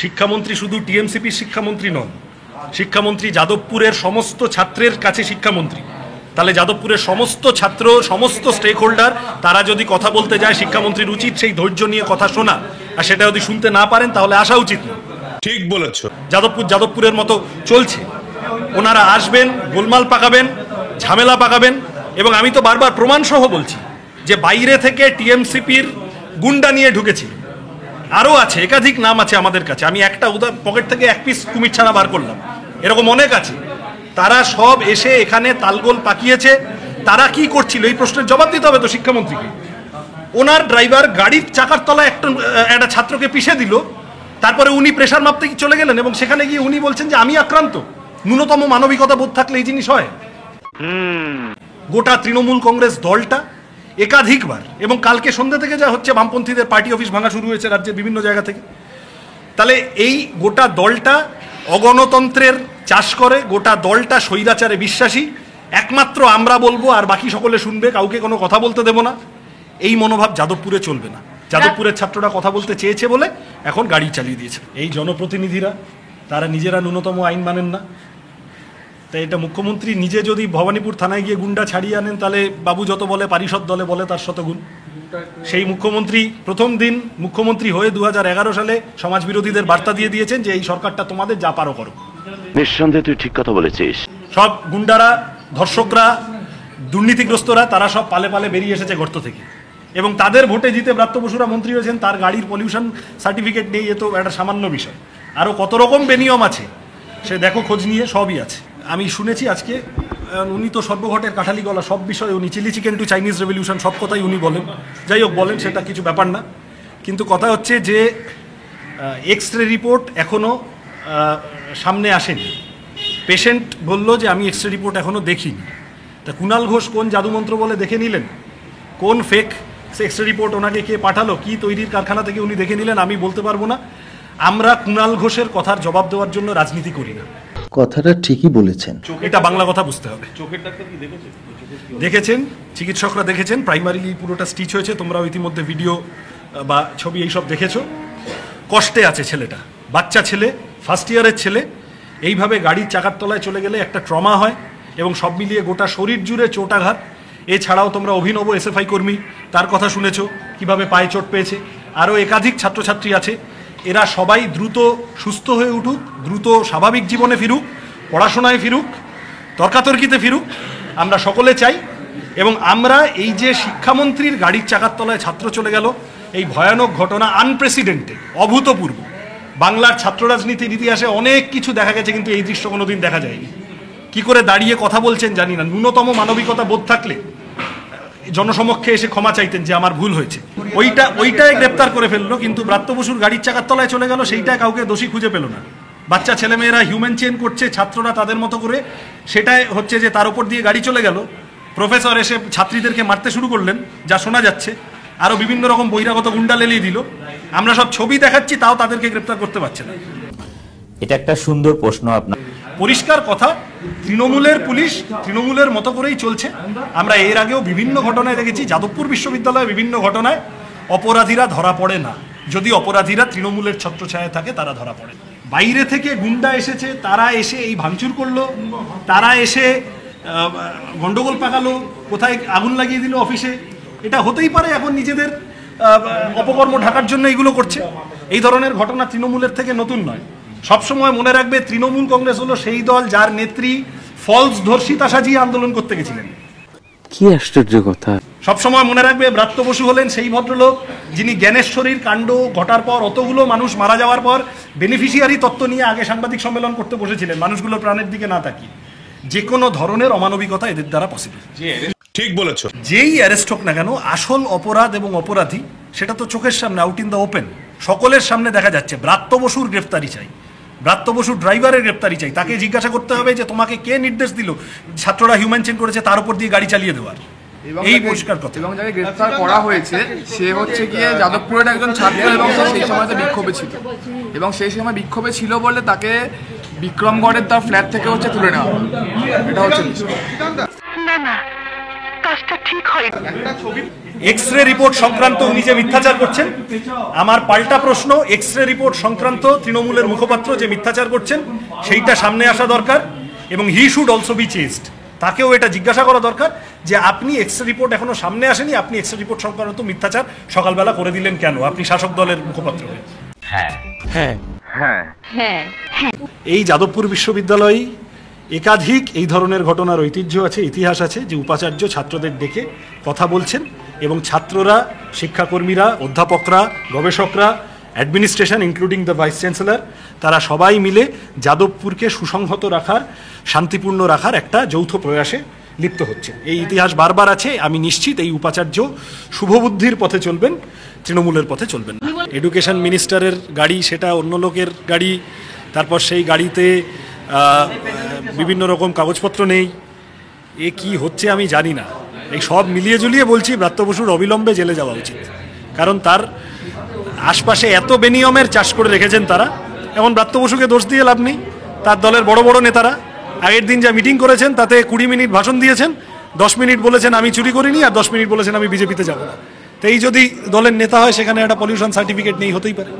শিক্ষামন্ত্রী শুধু টিএমসিপির শিক্ষামন্ত্রী নন, শিক্ষামন্ত্রী যাদবপুরের সমস্ত ছাত্রের কাছে শিক্ষামন্ত্রী। তাহলে যাদবপুরের সমস্ত ছাত্র, সমস্ত স্টেক হোল্ডার, তারা যদি কথা বলতে যায়, শিক্ষামন্ত্রীর উচিত সেই ধৈর্য নিয়ে কথা শোনা, আর সেটা যদি শুনতে না পারেন তাহলে আসা উচিত না। ঠিক বলেছ। যাদবপুরের মতো চলছে, ওনারা আসবেন, গোলমাল পাকাবেন, ঝামেলা পাকাবেন, এবং আমি তো বারবার প্রমাণ সহ বলছি যে বাইরে থেকে টিএমসিপির গুন্ডা নিয়ে ঢুকেছি, আরও আছে, একাধিক নাম আছে আমাদের কাছে। আমি একটা পকেট থেকে এক পিস কুমির ছানা বার করলাম, এরকম অনেক আছে। তারা সব এসে এখানে তালগোল পাকিয়েছে। তারা কি করছিল এই প্রশ্নের জবাব দিতে হবে তো শিক্ষামন্ত্রীকে। ওনার ড্রাইভার গাড়ির চাকার তলায় একটা ছাত্রকে পিষে দিল, তারপরে উনি প্রেশার মাপতে চলে গেলেন এবং সেখানে গিয়ে উনি বলছেন যে আমি আক্রান্ত। ন্যূনতম মানবিকতা বোধ থাকলে এই জিনিস হয়? গোটা তৃণমূল কংগ্রেস দলটা একাধিকবার, এবং কালকে সন্ধ্যা থেকে যা হচ্ছে, বামপন্থীদের পার্টি অফিস ভাঙা শুরু হয়েছে রাজ্যের বিভিন্ন জায়গা থেকে। তাহলে এই গোটা দলটা অগণতন্ত্রের চাষ করে, গোটা দলটা স্বৈরাচারে বিশ্বাসী। একমাত্র আমরা বলবো আর বাকি সকলে শুনবে, কাউকে কোনো কথা বলতে দেব না, এই মনোভাব যাদবপুরে চলবে না। যাদবপুরের ছাত্ররা কথা বলতে চেয়েছে বলে এখন গাড়ি চালিয়ে দিয়েছে। এই জনপ্রতিনিধিরা তারা নিজেরা ন্যূনতম আইন মানেন না। তাই এটা মুখ্যমন্ত্রী নিজে যদি ভবানীপুর থানায় গিয়ে গুন্ডা ছাড়িয়ে আনেন, তাহলে বাবু যত বলে পারিষদ দলে বলে তার শতগুণ। সেই মুখ্যমন্ত্রী প্রথম দিন মুখ্যমন্ত্রী হয়ে 2011 সালে সমাজ বিরোধীদের বার্তা দিয়ে দিয়েছেন যে এই সরকারটা তোমাদের যা পারো করো। নিঃসন্দেহে তুই ঠিক কথা বলেছিস। সব গুন্ডারা, ধর্ষকরা, দুর্নীতিগ্রস্তরা তারা সব পালে পালে বেরিয়ে এসেছে গর্ত থেকে, এবং তাদের ভোটে জিতে ব্রাত্য বসুরা মন্ত্রী হয়েছেন। তার গাড়ির পলিউশন সার্টিফিকেট নেই, এ তো একটা সামান্য বিষয়। আরও কত রকম বেনিয়ম আছে সে দেখো, খোঁজ নিয়ে সবই আছে। আমি শুনেছি আজকে উনি তো সর্বঘটের কাঠালি গলা, সব বিষয়ে উনি chilli chicken to Chinese revolution সব কথাই উনি বলেন। যাই হোক, বলেন, সেটা কিছু ব্যাপার না। কিন্তু কথা হচ্ছে যে এক্স রে রিপোর্ট এখনও সামনে আসেনি। পেশেন্ট বলল যে আমি এক্স রে রিপোর্ট এখনও দেখিনি। তা কুণাল ঘোষ কোন জাদুমন্ত্র বলে দেখে নিলেন? কোন ফেক এক্স রে রিপোর্ট ওনাকে কে পাঠালো, কি তৈরির কারখানা থেকে উনি দেখে নিলেন, আমি বলতে পারবো না। আমরা কুণাল ঘোষের কথার জবাব দেওয়ার জন্য রাজনীতি করি না। কথাটা ঠিকই বলেছেন, এটা বাংলা কথা বুঝতে হবে। চোখের ডাক্তার কি দেখেছেন? চিকিৎসকরা দেখেছেন, প্রাইমারিলি পুরোটা স্টিচ হয়েছে। তোমরাও ইতিমধ্যে ভিডিও বা ছবি এইসব দেখেছো। কষ্টে আছে ছেলেটা, বাচ্চা ছেলে, ফার্স্ট ইয়ারের ছেলে। এইভাবে গাড়ির চাকার তলায় চলে গেলে একটা ট্রমা হয়, এবং সব মিলিয়ে গোটা শরীর জুড়ে চোটাঘাত। এছাড়াও তোমরা অভিনব এসএফআই কর্মী, তার কথা শুনেছো, কিভাবে পায়ে চোট পেয়েছে। আরও একাধিক ছাত্রছাত্রী আছে। এরা সবাই দ্রুত সুস্থ হয়ে উঠুক, দ্রুত স্বাভাবিক জীবনে ফিরুক, পড়াশোনায় ফিরুক, তর্কাতর্কিতে ফিরুক, আমরা সকলে চাই। এবং আমরা এই যে শিক্ষামন্ত্রীর গাড়ির চাকার তলায় ছাত্র চলে গেল, এই ভয়ানক ঘটনা আনপ্রেসিডেন্টেড, অভূতপূর্ব। বাংলার ছাত্র রাজনীতির ইতিহাসে অনেক কিছু দেখা গেছে, কিন্তু এই দৃশ্য কোনোদিন দেখা যায়নি। কি করে দাঁড়িয়ে কথা বলছেন জানি না। ন্যূনতম মানবিকতা বোধ থাকলে জনসমক্ষে এসে ক্ষমা চাইতেন যে আমার ভুল হয়েছে। ওইটাই গ্রেপ্তার করে ফেললো, কিন্তু ব্রাত্য বসুর গাড়ির চাকার তলায় চলে গেল, সেইটা কাউকে দোষী খুঁজে পেল না। বাচ্চা ছেলেমেয়েরা হিউম্যান চেইন করছে, ছাত্ররা তাদের মতো করে, সেটাই হচ্ছে যে তার উপর দিয়ে গাড়ি চলে গেল। প্রফেসর এসে ছাত্রীদেরকে মারতে শুরু করলেন, যা শোনা যাচ্ছে। আরও বিভিন্ন রকম বহিরাগত গুন্ডা লেলিয়ে দিল। আমরা সব ছবি দেখাচ্ছি, তাও তাদেরকে গ্রেপ্তার করতে পারছে না। এটা একটা সুন্দর প্রশ্ন আপনার। পরিষ্কার কথা, তৃণমূলের পুলিশ তৃণমূলের মতো করেই চলছে। আমরা এর আগেও বিভিন্ন ঘটনায় দেখেছি, যাদবপুর বিশ্ববিদ্যালয়ে বিভিন্ন ঘটনায় অপরাধীরা ধরা পড়ে না। যদি অপরাধীরা তৃণমূলের ছত্রছায়ায় থাকে, তারা ধরা পড়ে। বাইরে থেকে গুন্ডা এসেছে, তারা এসে এই ভাঙচুর করলো, তারা এসে গন্ডগোল পাকালো, কোথায় আগুন লাগিয়ে দিল অফিসে। এটা হতেই পারে, এখন নিজেদের অপকর্ম ঢাকার জন্য এইগুলো করছে। এই ধরনের ঘটনা তৃণমূলের থেকে নতুন নয়। সবসময় মনে রাখবে, তৃণমূল কংগ্রেস হলো সেই দল যার নেত্রী ফলস ধর্ষিতা সাজিয়ে আন্দোলন করতে গেছিলেন। কি আশ্চর্য কথা। সবসময় মনে রাখবে, ব্রাত্য বসু হলেন সেই ভদ্রলোক যিনি জ্ঞানেশ্বরীর কাণ্ড ঘটার পর, অতগুলো মানুষ মারা যাওয়ার পর বেনিফিশিয়ারি তত্ত্ব নিয়ে আগে সাংবাদিক সম্মেলন করতে বসেছিলেন, মানুষগুলোর প্রাণের দিকে না তাকিয়ে। যে কোনো ধরনের অমানবিকতা এদের দ্বারা পসিবল। ঠিক বলেছো। যেই অ্যারেস্ট হোক না কেন, আসল অপরাধ এবং অপরাধী সেটা তো চোখের সামনে, আউট ইন দ্য ওপেন, সকলের সামনে দেখা যাচ্ছে। ব্রাত্য বসুর গ্রেফতারি চাই, ব্রাত্য বসুর ড্রাইভারের গ্রেফতারি চাই। তাকে জিজ্ঞাসা করতে হবে যে তোমাকে কে নির্দেশ দিল ছাত্ররা হিউম্যান চেইন করেছে তার উপর দিয়ে গাড়ি চালিয়ে দেওয়ার। এই পরিষ্কার কথা। এবং যাকে গ্রেফতার করা হয়েছে সে হচ্ছে গিয়ে যাদবপুরের একজন ছাত্র, এবং সেই সময় বিক্ষোভে ছিল, এবং সেই সময় বিক্ষোভে ছিল বলে তাকে বিক্রমগড়ের তার ফ্ল্যাট থেকে হচ্ছে তুলে নেওয়া। এটা হচ্ছে এক্স রে রিপোর্ট সংক্রান্ত উনি যে মিথ্যাচার করছেন, আমার পাল্টা প্রশ্ন, এক্স রে রিপোর্ট সংক্রান্ত তৃণমূলের মুখপাত্র যে মিথ্যাচার করছেন সেইটা সামনে আসা দরকার, এবং he should also be chased. তাকেও এটা জিজ্ঞাসা করা দরকার যে আপনি এক্স রে রিপোর্ট এখনো সামনে আসেনি, আপনি এক্স রে রিপোর্ট সংক্রান্ত মিথ্যাচার সকালবেলা করে দিলেন কেন, আপনি শাসক দলের মুখপাত্র হয়ে? এই যাদবপুর বিশ্ববিদ্যালয়ে একাধিক এই ধরনের ঘটনার ঐতিহ্য আছে, ইতিহাস আছে, যে উপাচার্য ছাত্রদের ডেকে কথা বলছেন এবং ছাত্ররা, শিক্ষাকর্মীরা, অধ্যাপকরা, গবেষকরা, administration including the vice chancellor, তারা সবাই মিলে যাদবপুরকে সুসংহত রাখার, শান্তিপূর্ণ রাখার একটা যৌথ প্রয়াসে লিপ্ত হচ্ছে। এই ইতিহাস বারবার আছে। আমি নিশ্চিত এই উপাচার্য শুভবুদ্ধির পথে চলবেন, তৃণমূলের পথে চলবেন। এডুকেশন মিনিস্টারের গাড়ি, সেটা অন্য লোকের গাড়ি, তারপর সেই গাড়িতে বিভিন্ন রকম কাগজপত্র নেই, এ কি হচ্ছে আমি জানি না। এই সব মিলিয়ে ঝুলিয়ে বলছি ব্রাত্য বসুর অবিলম্বে জেলে যাওয়া উচিত, কারণ তার আশপাশে এত বেনিয়মের চাষ করে রেখেছেন তারা। এখন ব্রাত্য বসুকে দোষ দিয়ে লাভ নেই, তার দলের বড় বড় নেতারা আগের দিন যা মিটিং করেছেন তাতে 20 মিনিট ভাষণ দিয়েছেন, 10 মিনিট বলেছেন আমি চুরি করিনি, আর 10 মিনিট বলেছেন আমি বিজেপিতে যাব না। তো এই যদি দলের নেতা হয়, সেখানে একটা পলিউশন সার্টিফিকেট নেই, হতেই পারে।